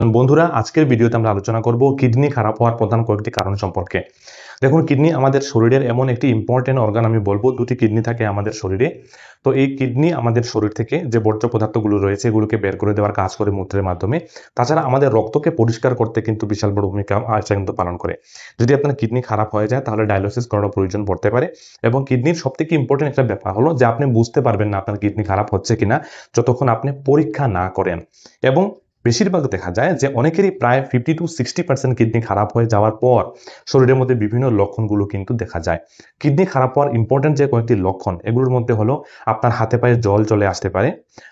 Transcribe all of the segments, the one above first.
বন্ধুরা, আজকের ভিডিওতে আমরা আলোচনা করব কিডনি খারাপ হওয়ার প্রধান কয়েকটি কারণ সম্পর্কে। দেখুন, কিডনি আমাদের শরীরের এমন একটি ইম্পর্টেন্ট অর্গান। আমি বলবো দুটি কিডনি থাকে আমাদের শরীরে। তো এই কিডনি আমাদের শরীর থেকে যে বর্জ্য পদার্থগুলো রয়েছে এগুলোকে বের করে দেওয়ার কাজ করে মূত্রের মাধ্যমে। তাছাড়া আমাদের রক্তকে পরিষ্কার করতে কিন্তু বিশাল বড় ভূমিকা এটা কিন্তু পালন করে। যদি আপনার কিডনি খারাপ হয়ে যায় তাহলে ডায়ালিসিস করার প্রয়োজন পড়তে পারে। এবং কিডনির সবথেকে ইম্পর্টেন্ট একটা ব্যাপার হলো যে আপনি বুঝতে পারবেন না আপনার কিডনি খারাপ হচ্ছে কিনা যতক্ষণ আপনি পরীক্ষা না করেন। এবং বেশিরভাগ দেখা যায় যে অনেকেরই প্রায় 50 to 60% কিডনি খারাপ হয়ে যাওয়ার পর শরীরের মধ্যে বিভিন্ন লক্ষণগুলো কিন্তু দেখা যায়। কিডনি খারাপ হওয়ার ইম্পর্টেন্ট যে কয়েকটি লক্ষণ এগুলোর মধ্যে হলো আপনার হাতে পায়ে জল চলে আসতে পারে।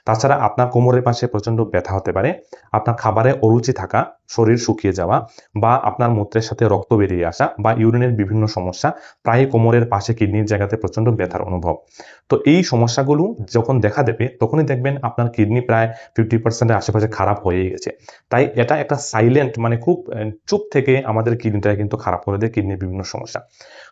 তাছাড়া আপনার কোমরের পাশে প্রচন্ড ব্যথা হতে পারে, আপনার খাবারে অরুচি থাকা, শরীর শুকিয়ে যাওয়া, বা আপনার মূত্রের সাথে রক্ত বেরিয়ে আসা, বা ইউরিনের বিভিন্ন সমস্যা, প্রায় কোমরের পাশে কিডনির জায়গাতে প্রচন্ড ব্যথার অনুভব। তো এই সমস্যাগুলো যখন দেখা দেবে তখনই দেখবেন আপনার কিডনি প্রায় 50%-এর আশেপাশে খারাপ হয়ে গেছে। তাই এটা একটা সাইলেন্ট, মানে খুব চুপ থেকে আমাদের কিডনিটা কিন্তু খারাপ করে দেয়, কিডনির বিভিন্ন সমস্যা।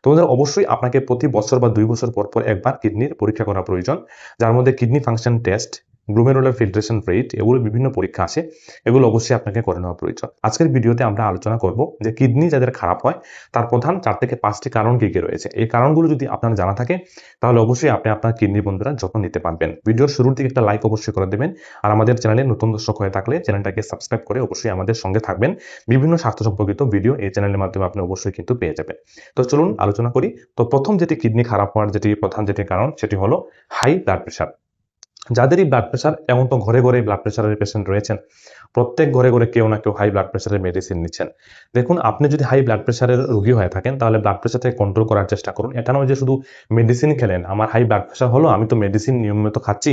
তোমাদের অবশ্যই আপনাকে প্রতি বছর বা 2 বছর পর পর একবার কিডনির পরীক্ষা করা প্রয়োজন, যার মধ্যে kidney function test, glomerular filtration rate, এগুলো বিভিন্ন পরীক্ষা আছে, এগুলো অবশ্যই আপনাকে করে নেওয়া প্রয়োজন। আজকের ভিডিওতে আমরা আলোচনা করব যে কিডনি যাদের খারাপ হয় তার প্রধান 4 থেকে 5টি কারণ কি কি রয়েছে। এই কারণগুলো যদি আপনার জানা থাকে তাহলে অবশ্যই আপনি আপনার কিডনি বন্ধুরা যত্ন নিতে পারবেন। ভিডিওর শুরুর দিকে একটা লাইক অবশ্যই করে দেবেন। আর আমাদের চ্যানেলে নতুন দর্শক হয়ে থাকলে চ্যানেলটাকে সাবস্ক্রাইব করে অবশ্যই আমাদের সঙ্গে থাকবেন। বিভিন্ন স্বাস্থ্য সম্পর্কিত ভিডিও এই চ্যানেলের মাধ্যমে আপনি অবশ্যই কিন্তু পেয়ে যাবেন। তো চলুন আলোচনা করি। তো প্রথম যেটি কিডনি খারাপ হওয়ার প্রধান কারণ সেটি হলো হাই ব্লাড প্রেশার। যাদেরই ব্লাড প্রেশার, এমন তো ঘরে ঘরে ব্লাড প্রেশারের পেশেন্ট রয়েছেন, প্রত্যেক ঘরে ঘরে কেউ না কেউ হাই ব্লাড প্রেশারের মেডিসিন নিচ্ছেন। দেখুন, আপনি যদি হাই ব্লাড প্রেশারের রোগী হয়ে থাকেন তাহলে ব্লাড প্রেশারটাকে কন্ট্রোল করার চেষ্টা করুন। এটা নয় যে শুধু মেডিসিন খেলেন, আমার হাই ব্লাড প্রেশার হলো আমি তো মেডিসিন নিয়মিত খাচ্ছি,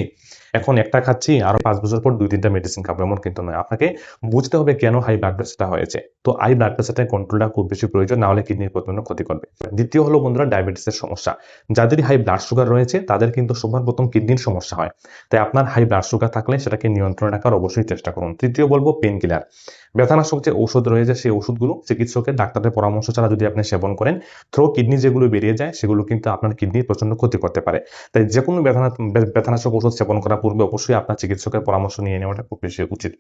এখন একটা খাচ্ছি আরো 5 বছর পর 2-3টা মেডিসিন খাবো, এমন কিন্তু নয়। আপনাকে বুঝতে হবে কেন হাই ব্লাড প্রেশারটা হয়েছে। তো হাই ব্লাড প্রেশারটা কন্ট্রোলটা খুব বেশি প্রয়োজন, না হলে কিডনির প্রচন্ড ক্ষতি করবে। দ্বিতীয় হলো বন্ধুরা ডায়াবেটিসের সমস্যা। যাদেরই হাই ব্লাড সুগার রয়েছে তাদের কিন্তু সবার প্রথম কিডনির সমস্যা হয়। তাই আপনার হাই ব্লাড সুগার থাকলে সেটাকে নিয়ন্ত্রণে রাখার অবশ্যই চেষ্টা করুন। তৃতীয় বলবো পেন কিলার। ব্যথানাশক যে ঔষধ রয়েছে সেই ওষুধগুলো চিকিৎসকের ডাক্তারের পরামর্শ ছাড়া যদি আপনি সেবন করেন, থ্রো কিডনি যেগুলো বেরিয়ে যায় সেগুলো কিন্তু আপনার কিডনির প্রচন্ড ক্ষতি করতে পারে। তাই যে কোনো ব্যথানাশক ওষুধ সেবন করার পূর্বে অবশ্যই আপনার চিকিৎসকের পরামর্শ নিয়ে নেওয়াটা খুব বেশি উচিত।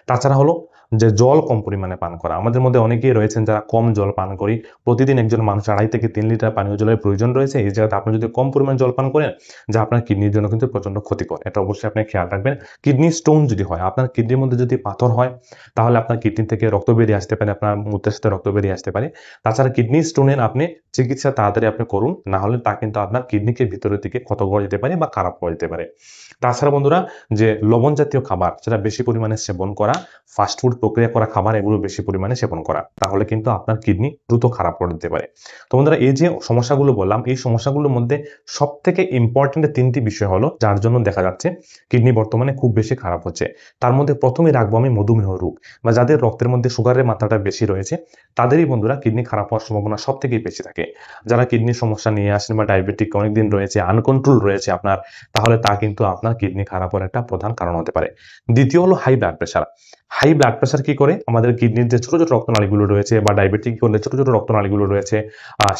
তাছাড়া হলো যে জল কম পরিমাণে পান করা। আমাদের মধ্যে অনেকেই রয়েছেন যারা কম জল পান করি। প্রতিদিন একজন মানুষ 2.5 থেকে 3 লিটার পানীয় জলের প্রয়োজন রয়েছে। এই জায়গাতে আপনি যদি কম পরিমাণ জল পান করেন, যা আপনার কিডনির জন্য কিন্তু প্রচন্ড ক্ষতিকর। এটা অবশ্যই আপনি খেয়াল রাখবেন। কিডনি স্টোন যদি হয়, আপনার কিডনির মধ্যে যদি পাথর হয়, তাহলে আপনার কিডনি থেকে রক্ত বেরিয়ে আসতে পারে, আপনার মূত্রের সাথে রক্ত বেরিয়ে আসতে পারে। তাছাড়া কিডনি স্টোনের আপনি চিকিৎসা তাড়াতাড়ি আপনি করুন, না হলে তা কিন্তু আপনার কিডনিকে ভিতরের দিকে ক্ষত করে যেতে পারে বা খারাপ করে যেতে পারে। তাছাড়া বন্ধুরা, যে লবণ জাতীয় খাবার সেটা বেশি পরিমাণে সেবন করা, ফাস্টফুড প্রক্রিয়া করা খাবার এগুলো বেশি পরিমাণে সেবন করা, তাহলে কিন্তু আপনার কিডনি দ্রুত খারাপ করে দিতে পারে। তো বন্ধুরা, এই যে সমস্যাগুলো বললাম, এই সমস্যাগুলোর মধ্যে সব থেকে ইম্পর্টেন্ট 3টি বিষয় হলো যার জন্য দেখা যাচ্ছে কিডনি বর্তমানে খুব বেশি খারাপ হচ্ছে। তার মধ্যে প্রথমেই রাখবো আমি মধুমেহ রোগ, বা যাদের রক্তের মধ্যে সুগারের মাত্রাটা বেশি রয়েছে তাদেরই বন্ধুরা কিডনি খারাপ হওয়ার সম্ভাবনা সব থেকেই বেশি থাকে। যারা কিডনির সমস্যা নিয়ে আসেন বা ডায়াবেটিক অনেকদিন রয়েছে, আনকন্ট্রোল রয়েছে আপনার, তাহলে তা কিন্তু আপনার কিডনি খারাপ হওয়ার একটা প্রধান কারণ হতে পারে। দ্বিতীয় হলো high blood pressure. High blood pressure কি করে, আমাদের কিডনির যে ছোট ছোট রক্তনালীগুলো রয়েছে, বা ডায়াবেটিক হলে ছোট ছোট রক্তনালীগুলো রয়েছে,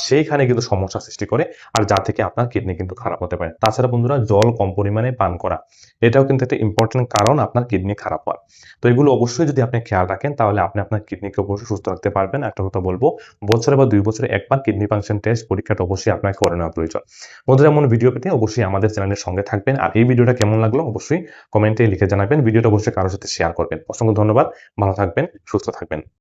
সেইখানে কিন্তু সমস্যা সৃষ্টি করে, আর যা থেকে আপনার কিডনি কিন্তু খারাপ হতে পারে। তাছাড়া বন্ধুরা, জল কম পরিমাণে পান করা, এটাও কিন্তু একটা ইম্পর্টেন্ট কারণ আপনার কিডনি খারাপ হওয়ার। তো এগুলো অবশ্যই যদি আপনি খেয়াল রাখেন তাহলে আপনি আপনার কিডনিকে অবশ্যই সুস্থ রাখতে পারবেন। একটা কথা বলবো, বছরে বা 2 বছরে একবার কিডনি ফাংশন টেস্ট পরীক্ষাটা অবশ্যই আপনাকে করে নেওয়া প্রয়োজন। বন্ধুরা, এমন ভিডিও পেতে অবশ্যই আমাদের চ্যানেলের সঙ্গে থাকবেন। আর এই ভিডিওটা কেমন লাগলো অবশ্যই কমেন্টে লিখে জানাবেন। ভিডিওটা অবশ্যই কারোর সাথে শেয়ার করবেন। অসংখ্য ধন্যবাদ। ভালো থাকবেন, সুস্থ থাকবেন।